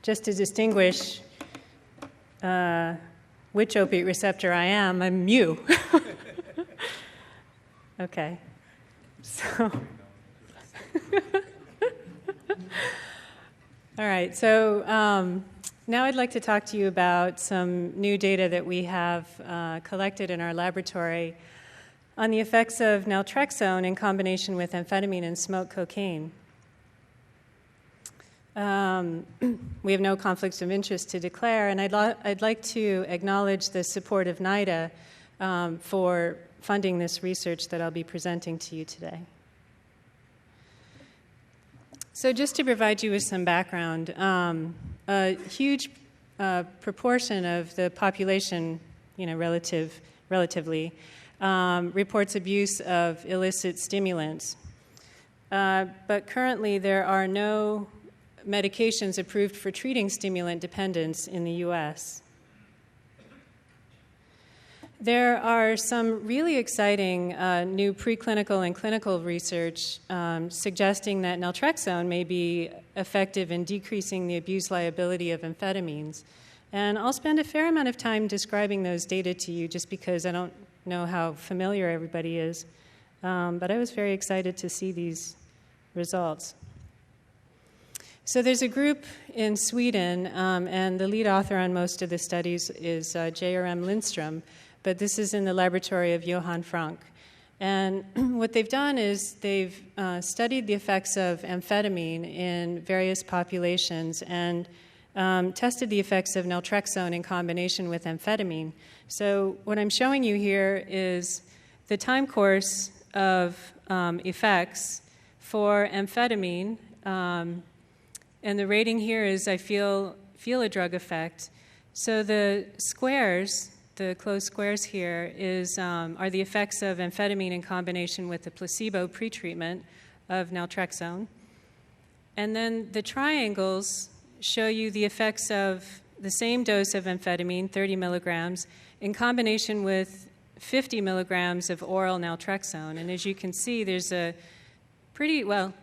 just to distinguish which opiate receptor I am, I'm mu. Okay. So, all right. So now I'd like to talk to you about some new data that we have collected in our laboratory on the effects of naltrexone in combination with amphetamine and smoked cocaine. We have no conflicts of interest to declare, and I'd like to acknowledge the support of NIDA for funding this research that I'll be presenting to you today. So just to provide you with some background, a huge proportion of the population, relatively, reports abuse of illicit stimulants. But currently there are no medications approved for treating stimulant dependence in the U.S. There are some really exciting new preclinical and clinical research suggesting that naltrexone may be effective in decreasing the abuse liability of amphetamines. And I'll spend a fair amount of time describing those data to you just because I don't know how familiar everybody is. But I was very excited to see these results. So there's a group in Sweden, and the lead author on most of the studies is J.R.M. Lindström, but this is in the laboratory of Johann Frank. And what they've done is they've studied the effects of amphetamine in various populations and tested the effects of naltrexone in combination with amphetamine. So what I'm showing you here is the time course of effects for amphetamine, and the rating here is I feel a drug effect. So the squares, the closed squares here, are the effects of amphetamine in combination with the placebo pretreatment of naltrexone. And then the triangles show you the effects of the same dose of amphetamine, 30 milligrams, in combination with 50 milligrams of oral naltrexone. And as you can see, there's a pretty, well,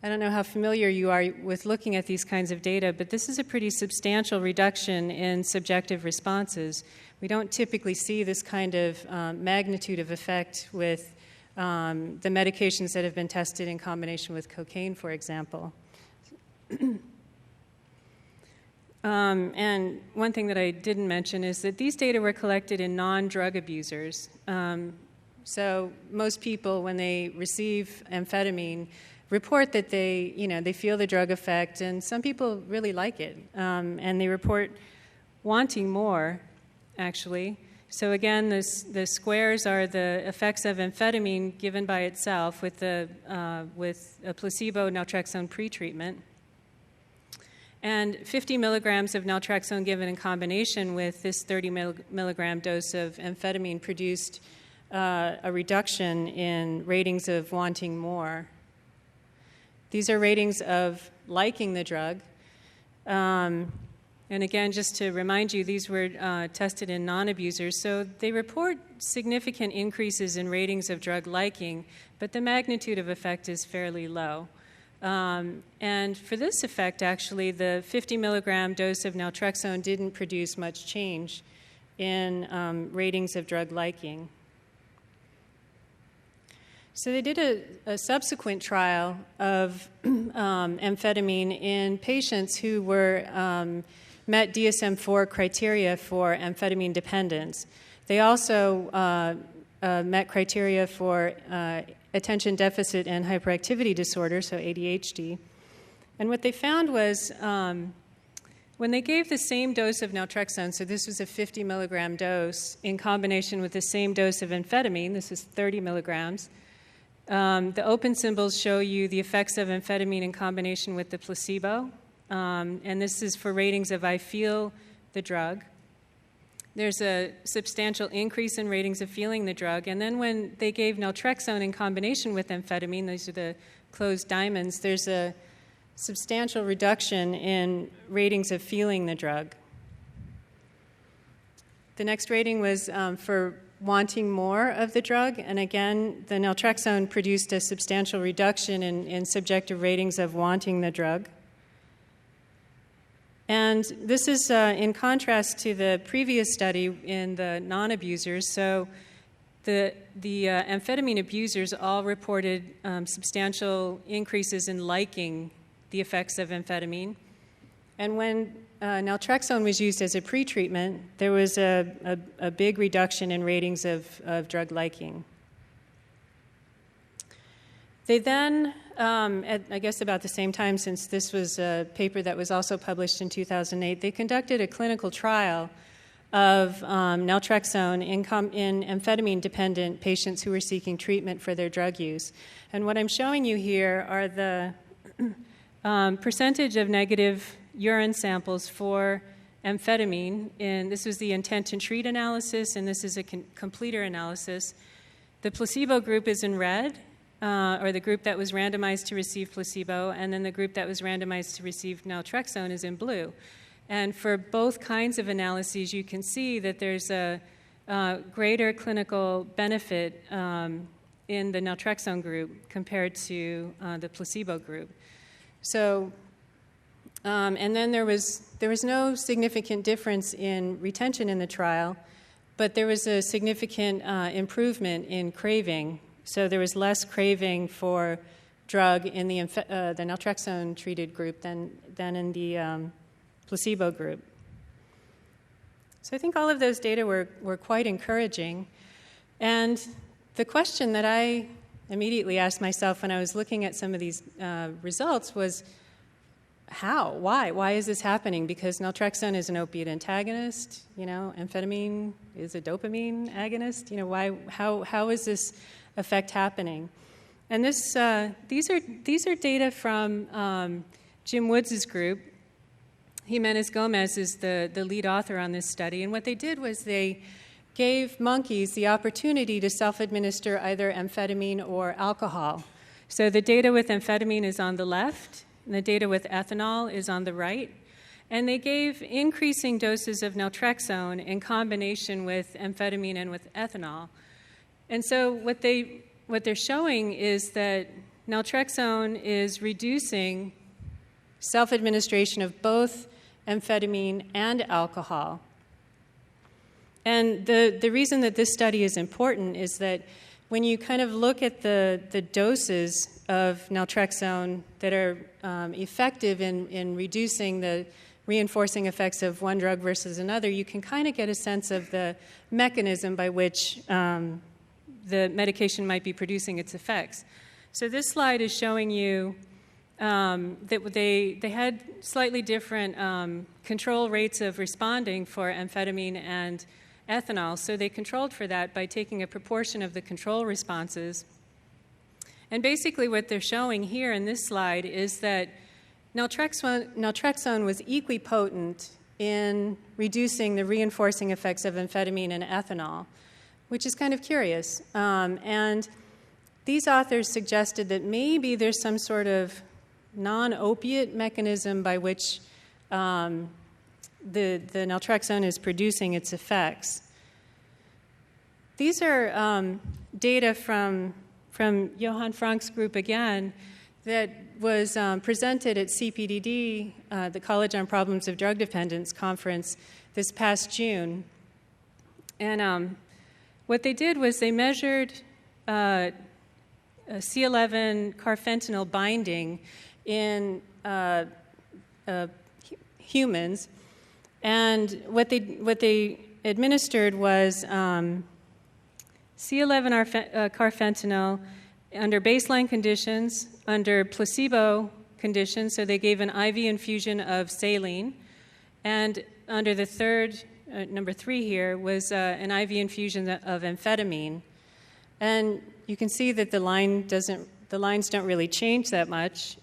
I don't know how familiar you are with looking at these kinds of data, but this is a pretty substantial reduction in subjective responses. We don't typically see this kind of magnitude of effect with the medications that have been tested in combination with cocaine, for example. And one thing that I didn't mention is that these data were collected in non-drug abusers. So most people, when they receive amphetamine, report that they feel the drug effect, and some people really like it, and they report wanting more, actually. So again, the squares are the effects of amphetamine given by itself with a placebo naltrexone pretreatment. And 50 milligrams of naltrexone given in combination with this 30 milligram dose of amphetamine produced a reduction in ratings of wanting more. These are ratings of liking the drug. And again, just to remind you, these were tested in non-abusers. So they report significant increases in ratings of drug liking, but the magnitude of effect is fairly low. And for this effect, actually, the 50 milligram dose of naltrexone didn't produce much change in ratings of drug liking. So they did a subsequent trial of amphetamine in patients who were met DSM-4 criteria for amphetamine dependence. They also met criteria for attention deficit and hyperactivity disorder, so ADHD. And what they found was when they gave the same dose of naltrexone, so this was a 50 milligram dose, in combination with the same dose of amphetamine, this is 30 milligrams, the open symbols show you the effects of amphetamine in combination with the placebo, and this is for ratings of I feel the drug. There's a substantial increase in ratings of feeling the drug, and then when they gave naltrexone in combination with amphetamine, these are the closed diamonds, there's a substantial reduction in ratings of feeling the drug. The next rating was for wanting more of the drug, and again, the naltrexone produced a substantial reduction in subjective ratings of wanting the drug. And this is in contrast to the previous study in the non-abusers. So the amphetamine abusers all reported substantial increases in liking the effects of amphetamine. And when naltrexone was used as a pretreatment, there was a big reduction in ratings of drug liking. They then, at I guess about the same time, since this was a paper that was also published in 2008, they conducted a clinical trial of naltrexone in amphetamine-dependent patients who were seeking treatment for their drug use. And what I'm showing you here are the percentage of negative urine samples for amphetamine. And this was the intent to treat analysis, and this is a completer analysis. The placebo group is in red, or the group that was randomized to receive placebo, and then the group that was randomized to receive naltrexone is in blue. And for both kinds of analyses, you can see that there's a greater clinical benefit in the naltrexone group compared to the placebo group. So, and then there was no significant difference in retention in the trial, but there was a significant improvement in craving. So there was less craving for drug in the naltrexone-treated group than in the placebo group. So I think all of those data were quite encouraging. And the question that I immediately asked myself when I was looking at some of these results was, how? Why? Why is this happening? Because naltrexone is an opiate antagonist, amphetamine is a dopamine agonist. How is this effect happening? And these are data from Jim Woods' group. Jimenez Gomez is the lead author on this study. And what they did was they gave monkeys the opportunity to self-administer either amphetamine or alcohol. So the data with amphetamine is on the left, and the data with ethanol is on the right. And they gave increasing doses of naltrexone in combination with amphetamine and with ethanol. And so what they're showing is that naltrexone is reducing self-administration of both amphetamine and alcohol. And the reason that this study is important is that when you kind of look at the doses of naltrexone that are effective in reducing the reinforcing effects of one drug versus another, you can kind of get a sense of the mechanism by which the medication might be producing its effects. So this slide is showing you that they had slightly different control rates of responding for amphetamine and ethanol. So they controlled for that by taking a proportion of the control responses. And basically what they're showing here in this slide is that naltrexone was equipotent in reducing the reinforcing effects of amphetamine and ethanol, which is kind of curious. And these authors suggested that maybe there's some sort of non-opiate mechanism by which the naltrexone is producing its effects. These are data from Johann Frank's group again that was presented at CPDD, the College on Problems of Drug Dependence conference this past June. And what they did was they measured C11 carfentanil binding in humans, and what they administered was C11 carfentanil under baseline conditions, under placebo conditions, so they gave an IV infusion of saline, and under the third, number 3 here, was an IV infusion of amphetamine. And you can see that the lines don't really change that much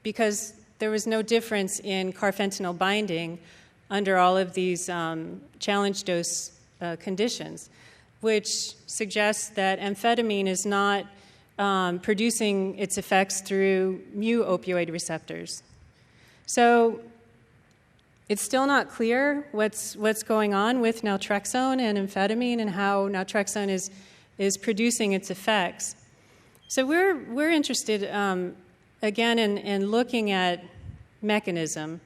because there was no difference in carfentanil binding under all of these challenge dose conditions, which suggests that amphetamine is not producing its effects through mu opioid receptors. So it's still not clear what's going on with naltrexone and amphetamine and how naltrexone is producing its effects. So we're interested, again, in looking at mechanism.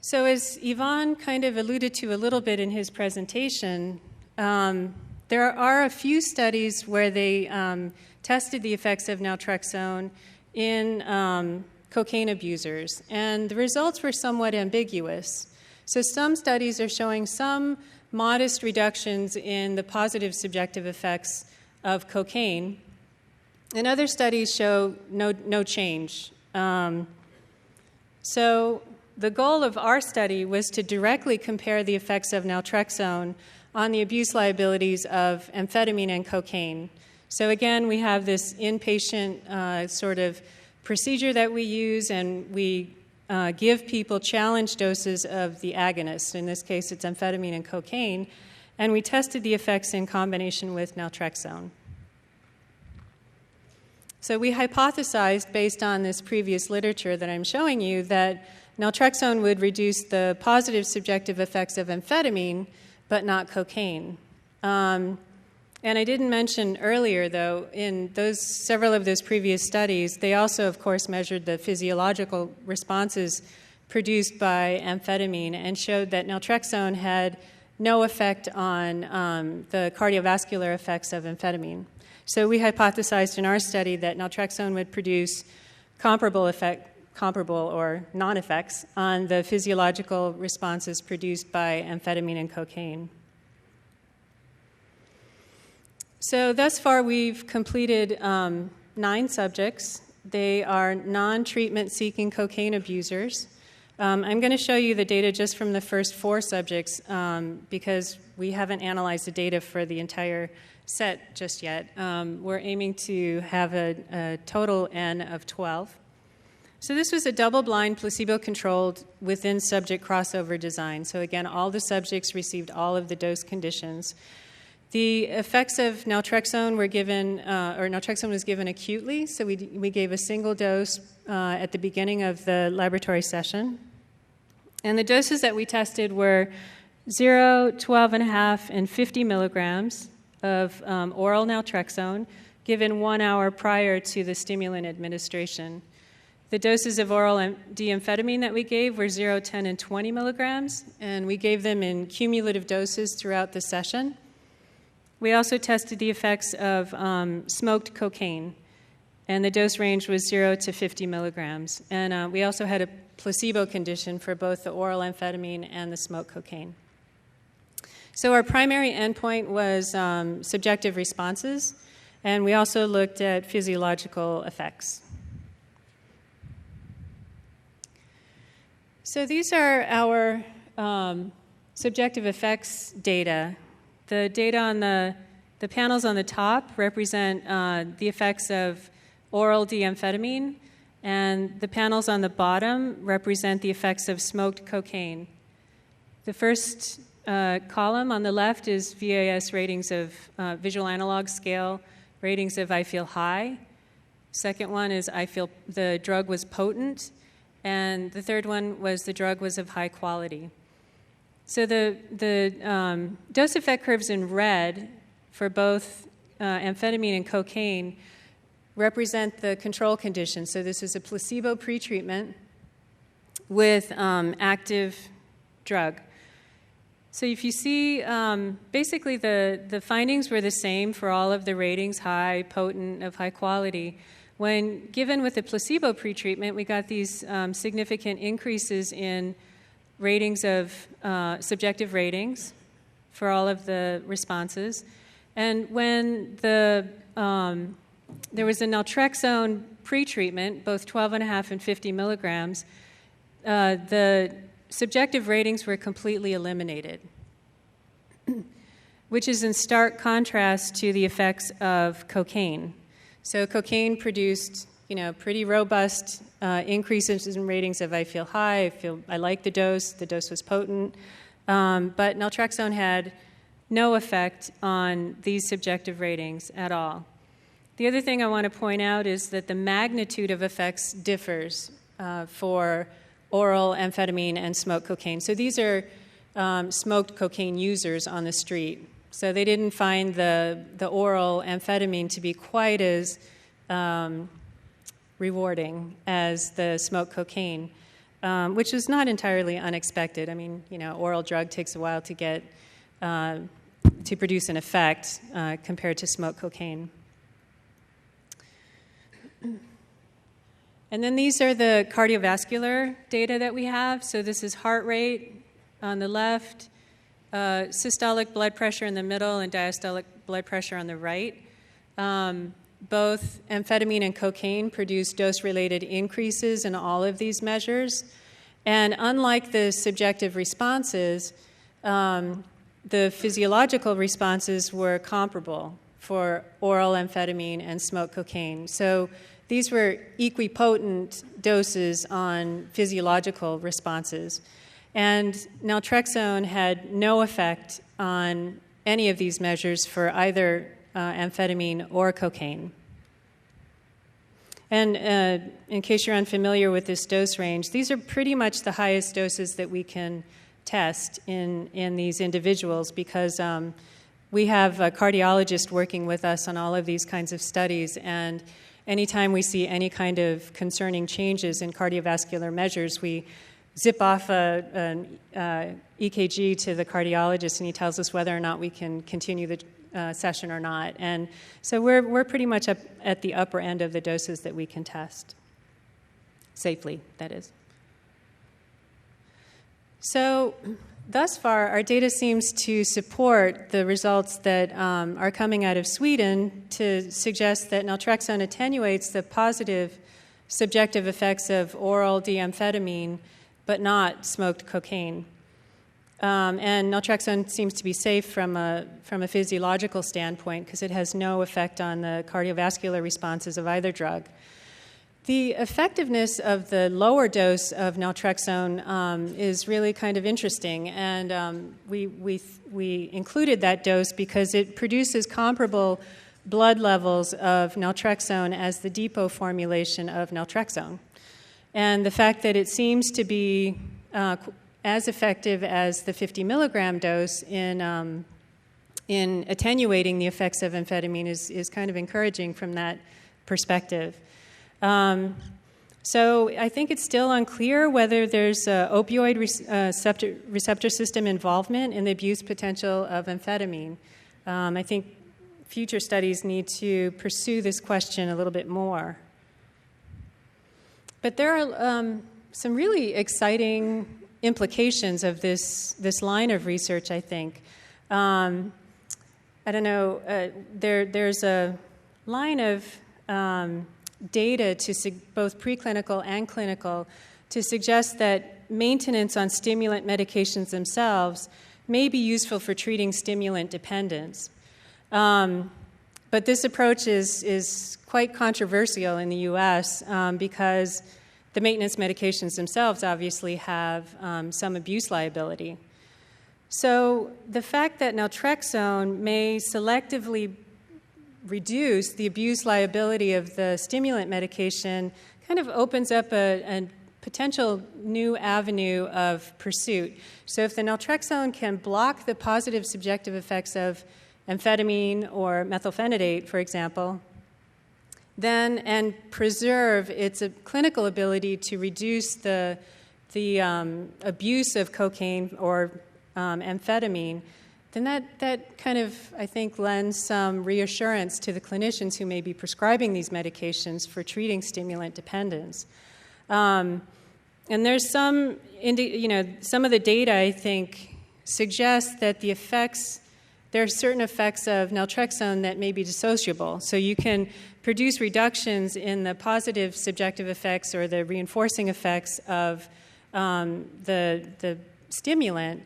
So as Yvonne kind of alluded to a little bit in his presentation, there are a few studies where they tested the effects of naltrexone in cocaine abusers, and the results were somewhat ambiguous. So some studies are showing some modest reductions in the positive subjective effects of cocaine, and other studies show no change. So the goal of our study was to directly compare the effects of naltrexone on the abuse liabilities of amphetamine and cocaine. So again, we have this inpatient sort of procedure that we use, and we give people challenge doses of the agonist. In this case, it's amphetamine and cocaine, and we tested the effects in combination with naltrexone. So we hypothesized, based on this previous literature that I'm showing you, that naltrexone would reduce the positive subjective effects of amphetamine, but not cocaine. And I didn't mention earlier, though, in several of those previous studies, they also, of course, measured the physiological responses produced by amphetamine and showed that naltrexone had no effect on the cardiovascular effects of amphetamine. So we hypothesized in our study that naltrexone would produce comparable or non-effects on the physiological responses produced by amphetamine and cocaine. So thus far, we've completed 9 subjects. They are non-treatment seeking cocaine abusers. I'm going to show you the data just from the first 4 subjects because we haven't analyzed the data for the entire set just yet. We're aiming to have a total N of 12. So this was a double-blind, placebo-controlled, within-subject crossover design. So again, all the subjects received all of the dose conditions. The effects of naltrexone were given, or naltrexone was given acutely, so we gave a single dose at the beginning of the laboratory session. And the doses that we tested were 0, 12.5, and 50 milligrams of oral naltrexone given 1 hour prior to the stimulant administration. The doses of oral D-amphetamine that we gave were 0, 10, and 20 milligrams, and we gave them in cumulative doses throughout the session. We also tested the effects of smoked cocaine, and the dose range was 0 to 50 milligrams. And we also had a placebo condition for both the oral amphetamine and the smoked cocaine. So our primary endpoint was subjective responses, and we also looked at physiological effects. So these are our subjective effects data. The data on the panels on the top represent the effects of oral D-amphetamine, and the panels on the bottom represent the effects of smoked cocaine. The first column on the left is VAS ratings of visual analog scale ratings of I feel high. Second one is I feel the drug was potent, and the third one was the drug was of high quality. So the dose effect curves in red for both amphetamine and cocaine represent the control conditions. So this is a placebo pretreatment with active drug. So if you see, basically the findings were the same for all of the ratings, high, potent, of high quality. When given with the placebo pretreatment, we got these significant increases in ratings of subjective ratings for all of the responses. And when there was a naltrexone pretreatment, both 12.5 and 50 milligrams, the subjective ratings were completely eliminated, which is in stark contrast to the effects of cocaine. So cocaine produced, pretty robust increases in ratings of I feel high, I like the dose was potent, but naltrexone had no effect on these subjective ratings at all. The other thing I want to point out is that the magnitude of effects differs for oral amphetamine and smoked cocaine. So these are smoked cocaine users on the street. So they didn't find the oral amphetamine to be quite as rewarding as the smoked cocaine. which is not entirely unexpected. I mean, oral drug takes a while to get to produce an effect compared to smoke cocaine. And then these are the cardiovascular data that we have. So this is heart rate on the left, systolic blood pressure in the middle, and diastolic blood pressure on the right. Both amphetamine and cocaine produce dose-related increases in all of these measures. And unlike the subjective responses, the physiological responses were comparable for oral amphetamine and smoke cocaine. So these were equipotent doses on physiological responses. And naltrexone had no effect on any of these measures for either amphetamine or cocaine. And in case you're unfamiliar with this dose range, these are pretty much the highest doses that we can test in these individuals because we have a cardiologist working with us on all of these kinds of studies, and anytime we see any kind of concerning changes in cardiovascular measures, we zip off an EKG to the cardiologist, and he tells us whether or not we can continue the session or not. And so we're pretty much up at the upper end of the doses that we can test safely, that is. So thus far, our data seems to support the results that are coming out of Sweden to suggest that naltrexone attenuates the positive subjective effects of oral D-amphetamine, but not smoked cocaine. And naltrexone seems to be safe from a physiological standpoint because it has no effect on the cardiovascular responses of either drug. The effectiveness of the lower dose of naltrexone is really kind of interesting, and we included that dose because it produces comparable blood levels of naltrexone as the depot formulation of naltrexone. And the fact that it seems to be as effective as the 50 milligram dose in attenuating the effects of amphetamine is kind of encouraging from that perspective. So I think it's still unclear whether there's opioid receptor system involvement in the abuse potential of amphetamine. I think future studies need to pursue this question a little bit more. But there are some really exciting implications of this line of research, I think. I don't know, there's a line of data, both preclinical and clinical, to suggest that maintenance on stimulant medications themselves may be useful for treating stimulant dependence. But this approach is quite controversial in the U.S. Because the maintenance medications themselves obviously have some abuse liability. So the fact that naltrexone may selectively reduce the abuse liability of the stimulant medication kind of opens up a potential new avenue of pursuit. So if the naltrexone can block the positive subjective effects of amphetamine or methylphenidate, for example, then and preserve its clinical ability to reduce the abuse of cocaine or amphetamine, then that kind of, I think, lends some reassurance to the clinicians who may be prescribing these medications for treating stimulant dependence. And there's some of the data, I think, suggests that there are certain effects of naltrexone that may be dissociable. So you can produce reductions in the positive subjective effects or the reinforcing effects of the stimulant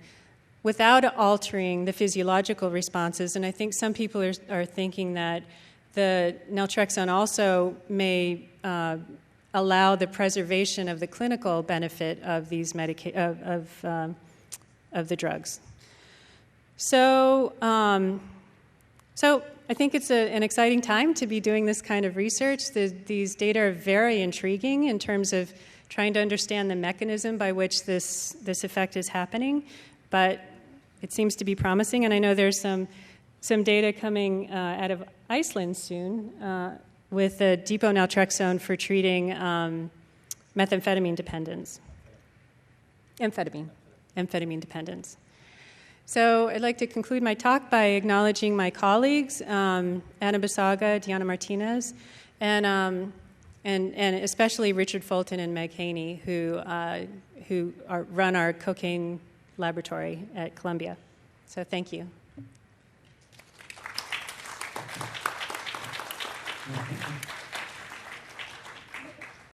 without altering the physiological responses. And I think some people are thinking that the naltrexone also may allow the preservation of the clinical benefit of these of the drugs. So I think it's an exciting time to be doing this kind of research. These data are very intriguing in terms of trying to understand the mechanism by which this effect is happening, but it seems to be promising. And I know there's some data coming out of Iceland soon with the depot naltrexone for treating methamphetamine dependence. amphetamine dependence. So I'd like to conclude my talk by acknowledging my colleagues, Anna Basaga, Diana Martinez, and especially Richard Fulton and Meg Haney, who run our cocaine laboratory at Columbia. So thank you. Thank you.